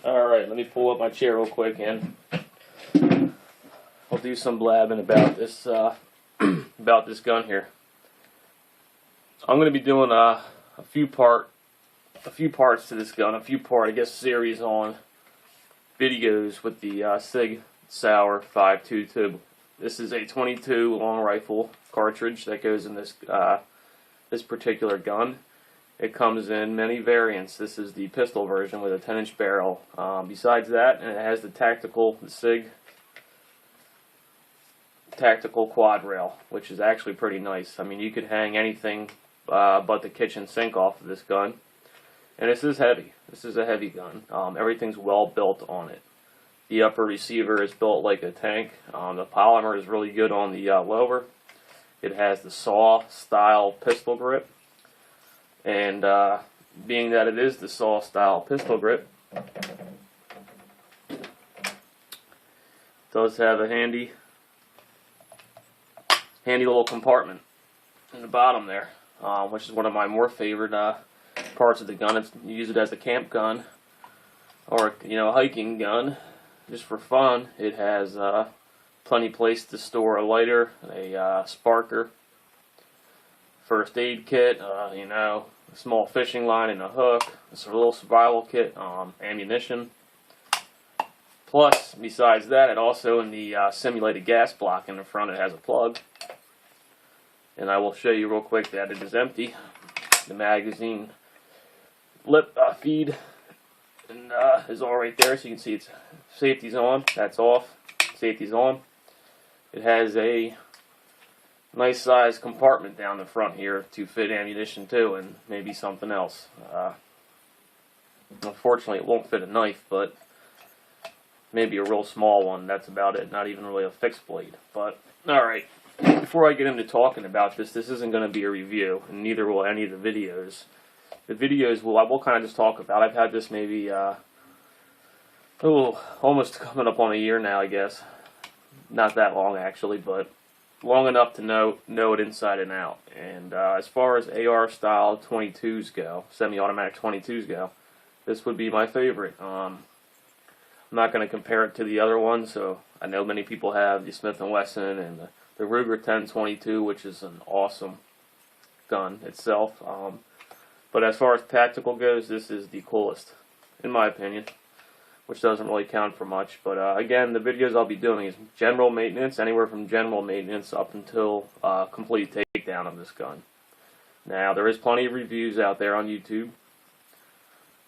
Alright, let me pull up my chair real quick and I'll do some blabbing about this about this gun here. I'm going to be doing a few parts to this gun, I guess, series on videos with the Sig Sauer 5.22. This is a 22 long rifle cartridge that goes in this this particular gun. It comes in many variants. This is the pistol version with a 10-inch barrel. Besides that, and it has the Sig tactical quad rail, which is actually pretty nice. I mean, you could hang anything but the kitchen sink off of this gun. And this is heavy. This is a heavy gun. Everything's well built on it. The upper receiver is built like a tank. The polymer is really good on the lower. It has the saw style pistol grip. And being that it is the saw style pistol grip, it does have a handy little compartment in the bottom there, which is one of my more favorite parts of the gun. You use it as a camp gun or a hiking gun just for fun. It has plenty of place to store a lighter, a sparker, first aid kit, a small fishing line and a hook. It's a little survival kit, ammunition. Plus, besides that, it also, in the simulated gas block in the front, it has a plug. And I will show you real quick that it is empty. The magazine lip feed and is all right there, so you can see it's safety's on, that's off, safety's on. It has a nice sized compartment down the front here to fit ammunition too, and maybe something else. Unfortunately, it won't fit a knife, but maybe a real small one. That's about it. Not even really a fixed blade. But alright, before I get into talking about this isn't going to be a review, and neither will any of the videos. The videos I will kind of just talk about. I've had this maybe almost coming up on a year now, I guess. Not that long actually, but long enough to know it inside and out. And as far as AR style 22s go, semi-automatic 22s go, this would be my favorite. I'm not going to compare it to the other ones. So I know many people have the Smith & Wesson and the Ruger 1022, which is an awesome gun itself. But as far as tactical goes, this is the coolest, in my opinion, which doesn't really count for much. But again, the videos I'll be doing is general maintenance, anywhere from general maintenance up until complete takedown of this gun. Now, there is plenty of reviews out there on YouTube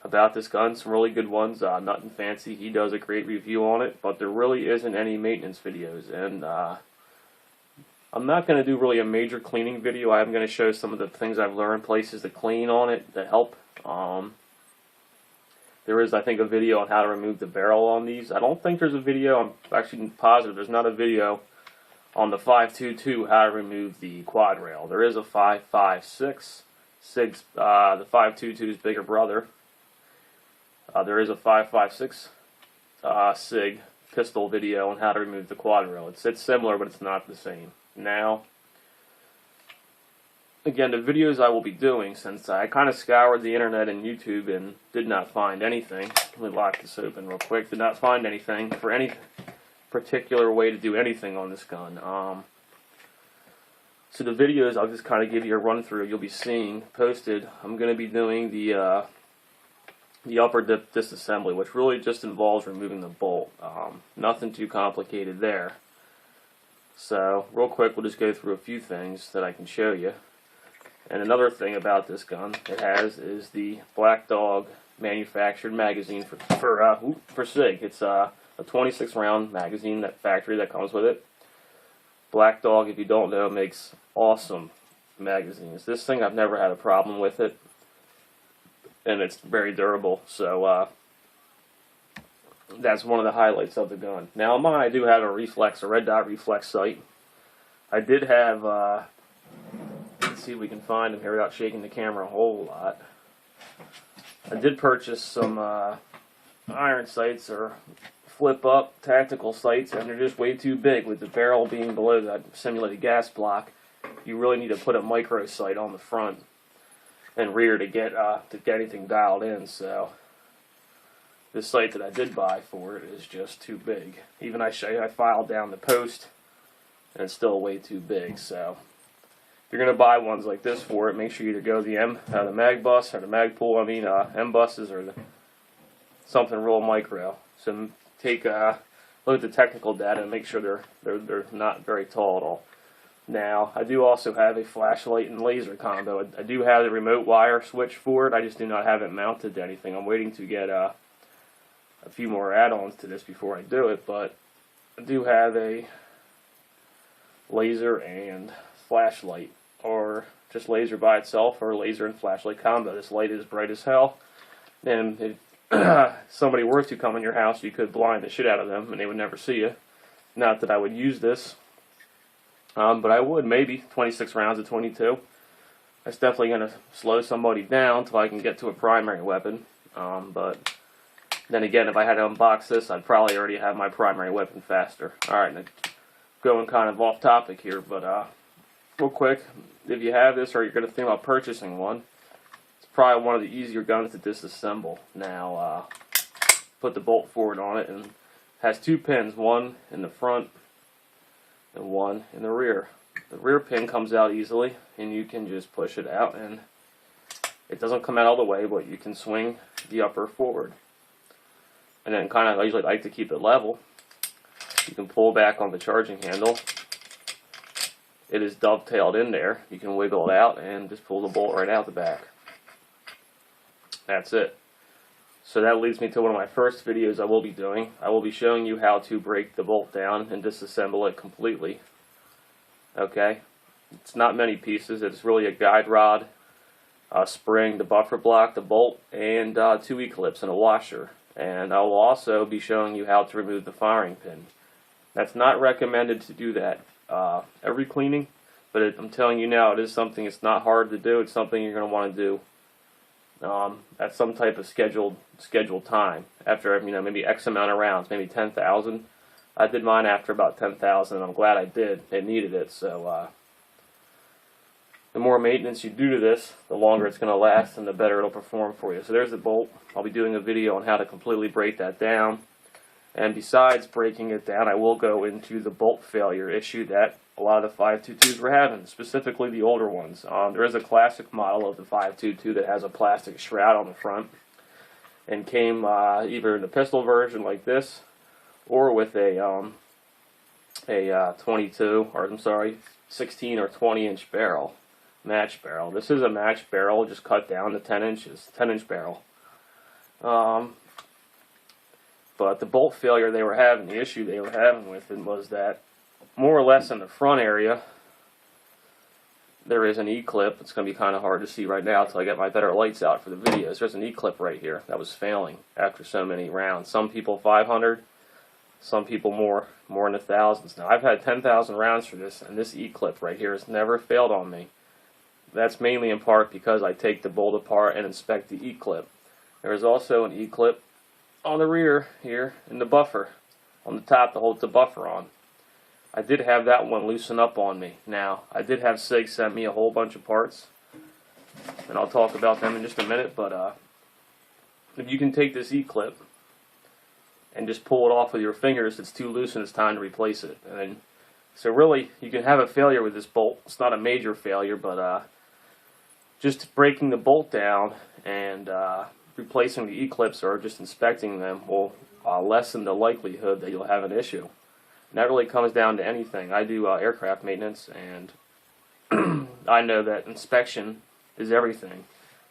about this gun, some really good ones. Nothing fancy, he does a great review on it, but there really isn't any maintenance videos. And I'm not going to do really a major cleaning video. I'm going to show some of the things I've learned, places to clean on it, to help. There is, I think, a video on how to remove the barrel on these. I don't think there's a video, I'm actually positive there's not a video on the 5.22 how to remove the quad rail. There is a 5.56, Sig's, the 5.22's bigger brother. There is a 5.56 Sig pistol video on how to remove the quad rail. It's similar, but it's not the same. Now, again, the videos I will be doing, since I kind of scoured the internet and YouTube and did not find anything. Let me lock this open real quick. Did not find anything for any particular way to do anything on this gun. So the videos, I'll just kind of give you a run through. You'll be seeing posted. I'm going to be doing the upper disassembly, which really just involves removing the bolt. Nothing too complicated there. So, real quick, we'll just go through a few things that I can show you. And another thing about this gun it has is the Black Dog manufactured magazine for Sig. It's a 26 round magazine, that factory that comes with it. Black Dog, if you don't know, makes awesome magazines. This thing, I've never had a problem with it, and it's very durable. So that's one of the highlights of the gun. Now, on mine, I do have a red dot reflex sight. I did have, let's see if we can find them here without shaking the camera a whole lot. I did purchase some iron sights or flip-up tactical sights, and they're just way too big. With the barrel being below that simulated gas block, you really need to put a micro sight on the front and rear to get anything dialed in. So the sight that I did buy for it is just too big. Even I filed down the post, and it's still way too big. So if you're going to buy ones like this for it, make sure you either go the mag bus or the mag pool. M buses or something real micro. So take look at the technical data and make sure they're not very tall at all. Now, I do also have a flashlight and laser combo. I do have the remote wire switch for it. I just do not have it mounted to anything. I'm waiting to get a few more add-ons to this before I do it, but I do have a laser and flashlight, or just laser by itself, or laser and flashlight combo. This light is bright as hell, and if somebody were to come in your house, you could blind the shit out of them, and they would never see you. Not that I would use this. But I would, maybe, 26 rounds of 22. That's definitely going to slow somebody down until I can get to a primary weapon. But then again, if I had to unbox this, I'd probably already have my primary weapon faster. Alright, now going kind of off topic here, but real quick, if you have this or you're going to think about purchasing one, it's probably one of the easier guns to disassemble. Now, put the bolt forward on it, and it has two pins, one in the front and one in the rear. The rear pin comes out easily, and you can just push it out, and it doesn't come out all the way, but you can swing the upper forward. And then I usually like to keep it level. You can pull back on the charging handle. It is dovetailed in there. You can wiggle it out and just pull the bolt right out the back. That's it. So that leads me to one of my first videos I will be doing. I will be showing you how to break the bolt down and disassemble it completely. Okay? It's not many pieces. It's really a guide rod, a spring, the buffer block, the bolt, and 2 E-clips and a washer. And I will also be showing you how to remove the firing pin. That's not recommended to do that every cleaning, but I'm telling you now, it is something. It's not hard to do. It's something you're going to want to do at some type of scheduled time after maybe X amount of rounds, maybe 10,000. I did mine after about 10,000, and I'm glad I did. It needed it. So the more maintenance you do to this, the longer it's going to last, and the better it'll perform for you. So there's the bolt. I'll be doing a video on how to completely break that down. And besides breaking it down, I will go into the bolt failure issue that a lot of the 522s were having, specifically the older ones. There is a classic model of the 522 that has a plastic shroud on the front, and came either in the pistol version like this, or with a 22, or I'm sorry, 16 or 20-inch barrel, match barrel. This is a match barrel, just cut down to 10 inches, 10-inch barrel. But the bolt failure they were having, the issue they were having with it was that more or less in the front area, there is an E-clip. It's going to be kind of hard to see right now until I get my better lights out for the videos. There's an E-clip right here that was failing after so many rounds. Some people 500, some people more in the thousands. Now, I've had 10,000 rounds for this, and this E-clip right here has never failed on me. That's mainly in part because I take the bolt apart and inspect the E-clip. There is also an E-clip on the rear here in the buffer, on the top to hold the buffer on. I did have that one loosen up on me. Now, I did have Sig send me a whole bunch of parts, and I'll talk about them in just a minute, but if you can take this E-clip and just pull it off with your fingers, it's too loose and it's time to replace it. And so really, you can have a failure with this bolt. It's not a major failure, but just breaking the bolt down and replacing the E-clips or just inspecting them will lessen the likelihood that you'll have an issue. And that really comes down to anything. I do aircraft maintenance, and I know that inspection is everything.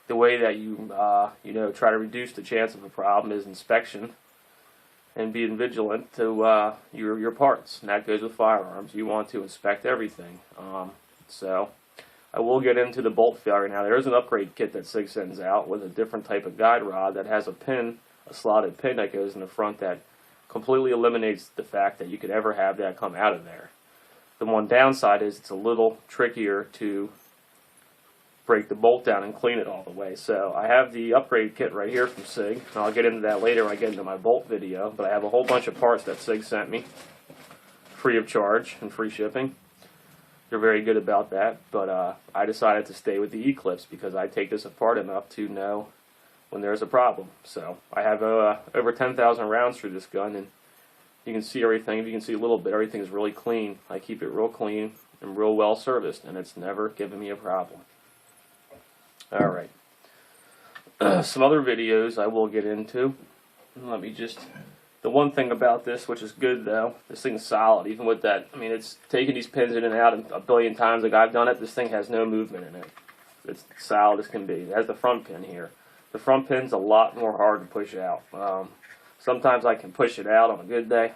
The way that you try to reduce the chance of a problem is inspection and being vigilant to your parts. And that goes with firearms. You want to inspect everything. So I will get into the bolt failure now. There is an upgrade kit that Sig sends out with a different type of guide rod that has a pin, a slotted pin that goes in the front that completely eliminates the fact that you could ever have that come out of there. The one downside is it's a little trickier to break the bolt down and clean it all the way. So I have the upgrade kit right here from Sig, and I'll get into that later when I get into my bolt video, but I have a whole bunch of parts that Sig sent me, free of charge and free shipping. They're very good about that, but I decided to stay with the E-clips because I take this apart enough to know when there's a problem. So I have over 10,000 rounds through this gun, and you can see everything. If you can see a little bit, everything is really clean. I keep it real clean and real well serviced, and it's never given me a problem. Alright. Some other videos I will get into. Let me just... The one thing about this, which is good though, this thing's solid. Even with that, I mean, it's taking these pins in and out a billion times like I've done it. This thing has no movement in it. It's solid as can be. It has the front pin here. The front pin's a lot more hard to push out. Sometimes I can push it out on a good day,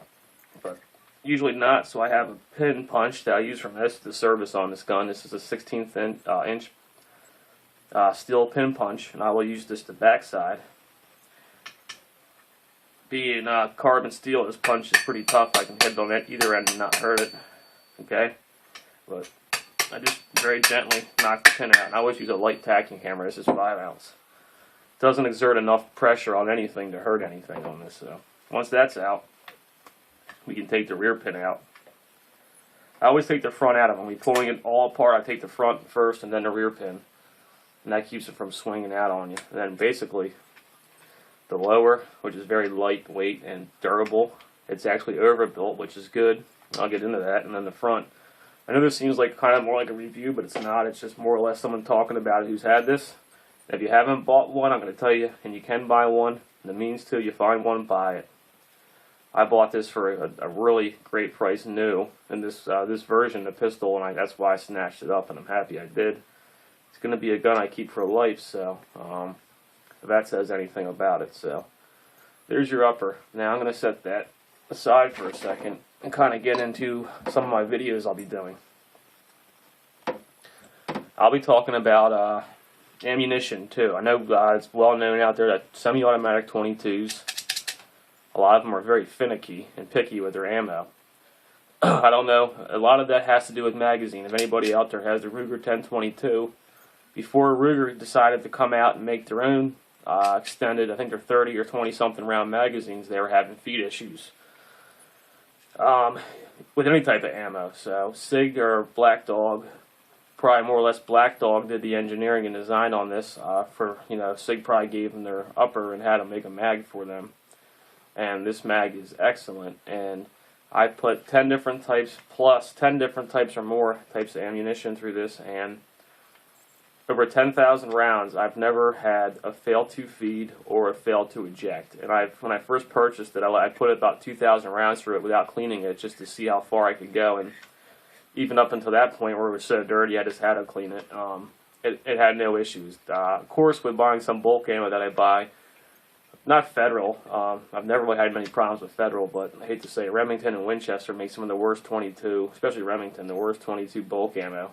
but usually not. So I have a pin punch that I use for most of the service on this gun. This is a 16th inch steel pin punch, and I will use this to backside. Being carbon steel, this punch is pretty tough. I can hit it on either end and not hurt it. Okay? But I just very gently knock the pin out. And I always use a light tacking hammer. This is 5 ounce. Doesn't exert enough pressure on anything to hurt anything on this. So once that's out, we can take the rear pin out. I always take the front out of them. When we're pulling it all apart, I take the front first and then the rear pin. And that keeps it from swinging out on you. And then basically... the lower, which is very lightweight and durable, it's actually overbuilt, which is good. I'll get into that. And then the front. I know this seems like kind of more like a review, but it's not. It's just more or less someone talking about it who's had this. If you haven't bought one, I'm going to tell you, and you can buy one. The means to, you find one, buy it. I bought this for a really great price new in this version, the pistol, and that's why I snatched it up, and I'm happy I did. It's going to be a gun I keep for life, so... if that says anything about it. So there's your upper. Now I'm going to set that aside for a second and kind of get into some of my videos I'll be doing. I'll be talking about ammunition too. I know it's well known out there that semi-automatic 22s, a lot of them are very finicky and picky with their ammo. I don't know, a lot of that has to do with magazine. If anybody out there has a Ruger 1022, before Ruger decided to come out and make their own extended, I think they're 30 or 20 something round magazines, they were having feed issues with any type of ammo. So Sig or Black Dog, probably more or less Black Dog did the engineering and design on this Sig probably gave them their upper and had them make a mag for them, and this mag is excellent. And I put 10 different types plus 10 different types or more types of ammunition through this, and over 10,000 rounds, I've never had a fail to feed or a fail to eject. And when I first purchased it, I put about 2,000 rounds through it without cleaning it, just to see how far I could go. And even up until that point where it was so dirty, I just had to clean it. It had no issues. Of course, with buying some bulk ammo that I buy, not Federal, I've never really had many problems with Federal, but I hate to say, Remington and Winchester make some of the worst 22, especially Remington, the worst 22 bulk ammo.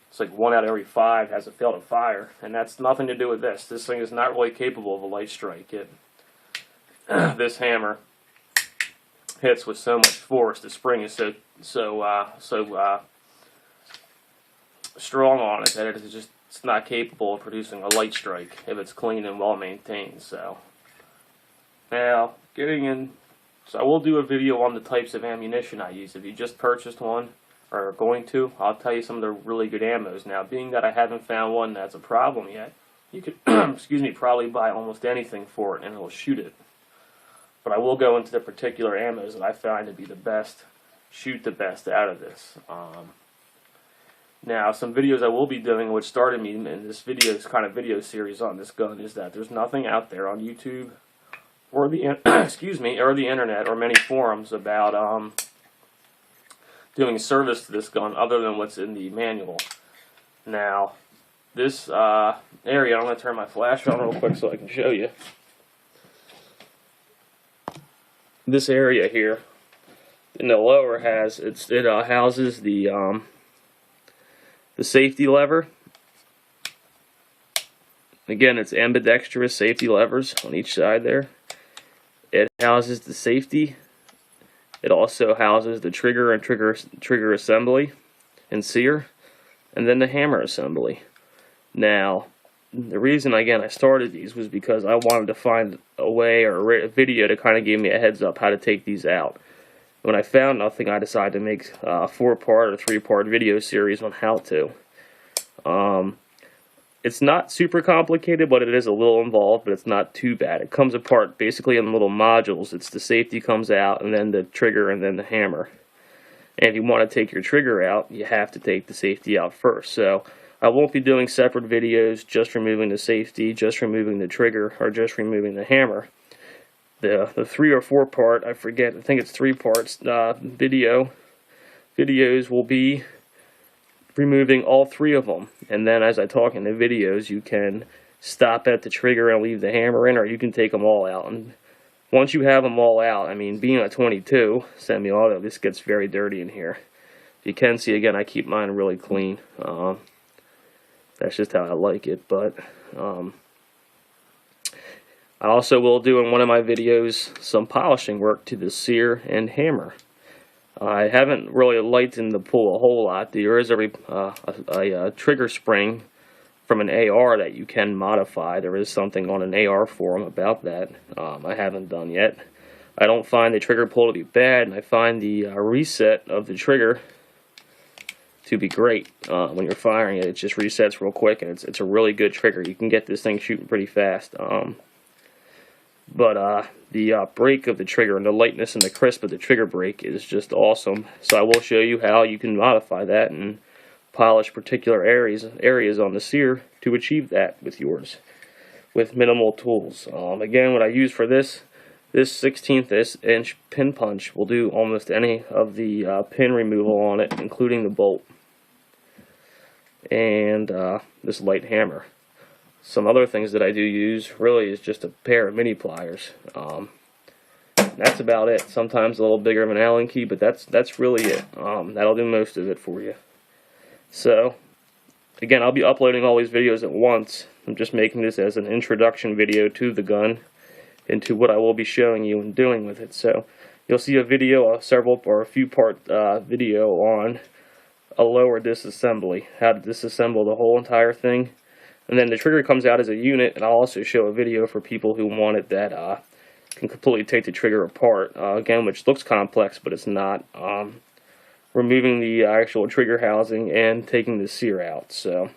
It's like 1 out of every 5 has a fail to fire, and that's nothing to do with this. This thing is not really capable of a light strike. This hammer hits with so much force. The spring is so strong on it that it's not capable of producing a light strike if it's clean and well maintained. So now so I will do a video on the types of ammunition I use. If you just purchased one, or are going to, I'll tell you some of the really good ammos. Now, being that I haven't found one that's a problem yet, you could, probably buy almost anything for it and it'll shoot it. But I will go into the particular ammos that I find to be the best, shoot the best out of this. Now, some videos I will be doing, which started me in this video series on this gun, is that there's nothing out there on YouTube or the or the internet or many forums about doing service to this gun other than what's in the manual. Now, this area, I'm going to turn my flash on real quick so I can show you. This area here in the lower houses the safety lever. Again, it's ambidextrous safety levers on each side there. It houses the safety. It also houses the trigger and trigger assembly and sear, and then the hammer assembly. Now, the reason again I started these was because I wanted to find a way or a video to kind of give me a heads up how to take these out. When I found nothing, I decided to make a 4-part or 3-part video series on how to. It's not super complicated, but it is a little involved, but it's not too bad. It comes apart basically in little modules. It's the safety comes out, and then the trigger, and then the hammer. And if you want to take your trigger out, you have to take the safety out first. So I won't be doing separate videos just removing the safety, just removing the trigger, or just removing the hammer. The 3 or 4 part, I forget, I think it's 3 parts, videos will be removing all 3 of them. And then as I talk in the videos, you can stop at the trigger and leave the hammer in, or you can take them all out. And once you have them all out, I mean, being a 22 semi-auto, this gets very dirty in here. You can see, again, I keep mine really clean. That's just how I like it. But I also will do in one of my videos some polishing work to the sear and hammer. I haven't really lightened the pull a whole lot. There is a trigger spring from an AR that you can modify. There is something on an AR forum about that. I haven't done yet. I don't find the trigger pull to be bad, and I find the reset of the trigger to be great. When you're firing it, it just resets real quick, and it's a really good trigger. You can get this thing shooting pretty fast. But the break of the trigger and the lightness and the crisp of the trigger break is just awesome. So I will show you how you can modify that and polish particular areas on the sear to achieve that with yours, with minimal tools. Again, what I use for this 1/16 inch pin punch will do almost any of the pin removal on it, including the bolt, and this light hammer. Some other things that I do use really is just a pair of mini pliers. That's about it. Sometimes a little bigger of an Allen key, but that's really it. That'll do most of it for you. So, again, I'll be uploading all these videos at once. I'm just making this as an introduction video to the gun and to what I will be showing you and doing with it. So, you'll see a video, a few part video on a lower disassembly, how to disassemble the whole entire thing. And then the trigger comes out as a unit, and I'll also show a video for people who want it that can completely take the trigger apart. Again, which looks complex, but it's not. Removing the actual trigger housing and taking the sear out. So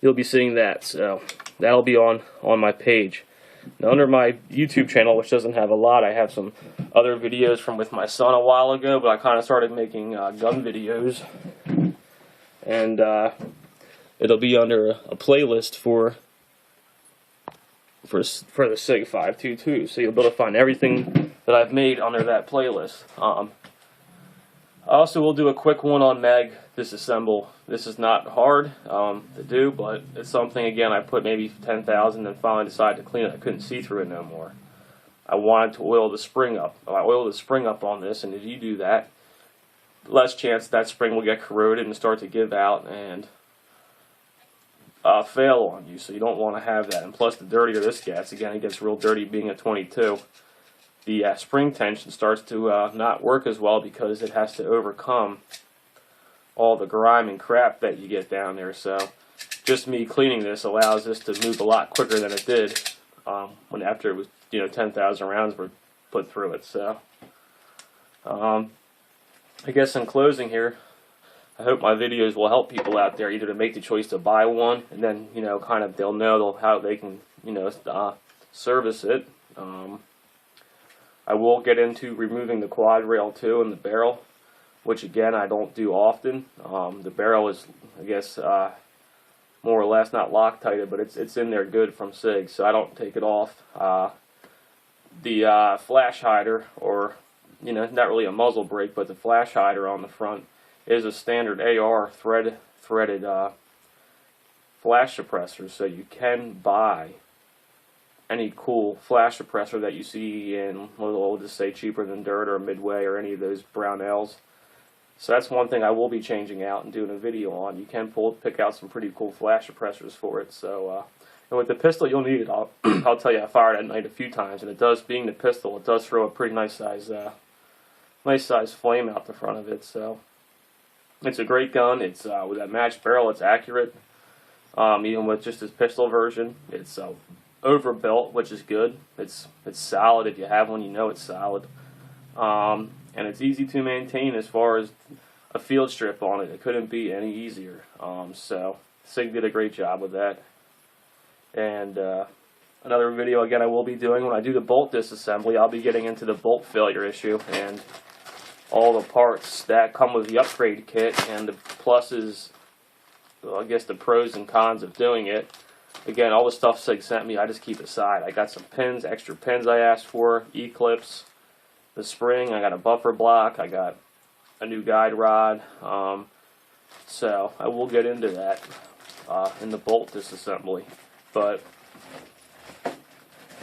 you'll be seeing that. So that'll be on my page. Now, under my YouTube channel, which doesn't have a lot, I have some other videos from with my son a while ago, but I kind of started making gun videos. And it'll be under a playlist for the Sig 522. So you'll be able to find everything that I've made under that playlist. I also will do a quick one on mag disassemble. This is not hard to do, but it's something, again, I put maybe 10,000 and finally decided to clean it. I couldn't see through it no more. I wanted to oil the spring up. I oiled the spring up on this, and if you do that, less chance that spring will get corroded and start to give out and fail on you. So you don't want to have that. And plus, the dirtier this gets, again, it gets real dirty being a 22. The spring tension starts to not work as well because it has to overcome all the grime and crap that you get down there. So just me cleaning this allows this to move a lot quicker than it did after it was 10,000 rounds were put through it. So I guess in closing here, I hope my videos will help people out there either to make the choice to buy one, and then kind of they'll know how they can service it. I will get into removing the quad rail too and the barrel, which again I don't do often. The barrel is, I guess, more or less not Loctited, but it's in there good from Sig, so I don't take it off. The flash hider, or not really a muzzle brake, but the flash hider on the front is a standard AR threaded flash suppressor, so you can buy any cool flash suppressor that you see in, we'll just say, Cheaper Than Dirt or Midway or any of those Brownells. So that's one thing I will be changing out and doing a video on. You can pick out some pretty cool flash suppressors for it. So and with the pistol, you'll need it. I'll tell you, I fired at night a few times, and it does, being the pistol, it does throw a pretty nice size flame out the front of it. So it's a great gun. It's with that matched barrel, it's accurate. Even with just this pistol version, it's overbuilt, which is good. It's solid. If you have one, you know it's solid. And it's easy to maintain as far as a field strip on it. It couldn't be any easier. So Sig did a great job with that. And another video, again, I will be doing when I do the bolt disassembly, I'll be getting into the bolt failure issue and all the parts that come with the upgrade kit and the pluses, well, I guess the pros and cons of doing it. Again, all the stuff Sig sent me, I just keep aside. I got some pins, extra pins I asked for, E-clips, the spring, I got a buffer block, I got a new guide rod. So I will get into that in the bolt disassembly. But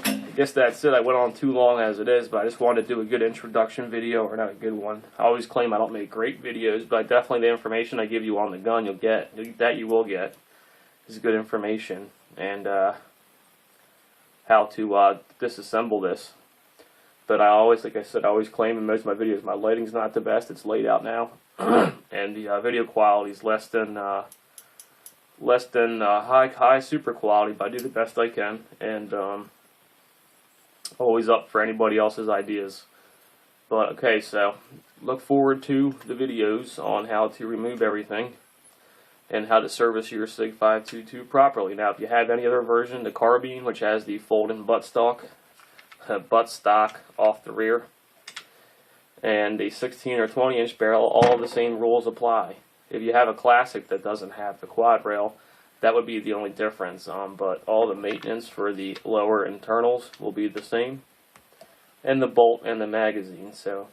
I guess that's it. I went on too long as it is, but I just wanted to do a good introduction video, or not a good one. I always claim I don't make great videos, but definitely the information I give you on the gun, you'll get. That you will get is good information. And how to disassemble this. But I always, like I said, I always claim in most of my videos my lighting's not the best. It's laid out now, and the video quality is less than high super quality. But I do the best I can, and always up for anybody else's ideas. But okay, so look forward to the videos on how to remove everything and how to service your Sig 522 properly. Now, if you have any other version, the carbine, which has the fold-in buttstock off the rear, and the 16 or 20-inch barrel, all the same rules apply. If you have a classic that doesn't have the quad rail, that would be the only difference. But all the maintenance for the lower internals will be the same, and the bolt and the magazine. So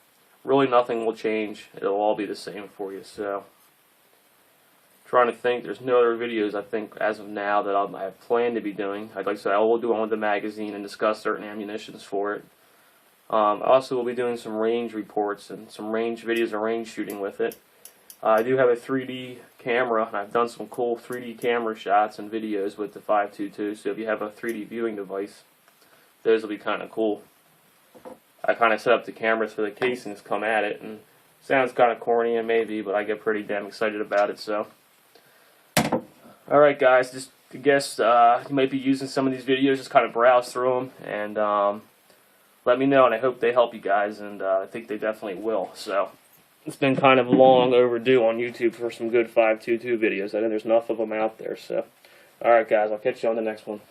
really nothing will change. It'll all be the same for you. So trying to think, there's no other videos I think as of now that I have planned to be doing. Like I said, I will do one with the magazine and discuss certain ammunitions for it. Also, we'll be doing some range reports and some range videos of range shooting with it. I do have a 3D camera, and I've done some cool 3D camera shots and videos with the 522, so if you have a 3D viewing device, those will be kind of cool. I kind of set up the cameras for the casings come at it, and it sounds kind of corny and maybe, but I get pretty damn excited about it. So alright guys, just I guess you might be using some of these videos, just kind of browse through them, and let me know, and I hope they help you guys, and I think they definitely will. So it's been kind of long overdue on YouTube for some good 522 videos. I think there's enough of them out there. So alright guys, I'll catch you on the next one.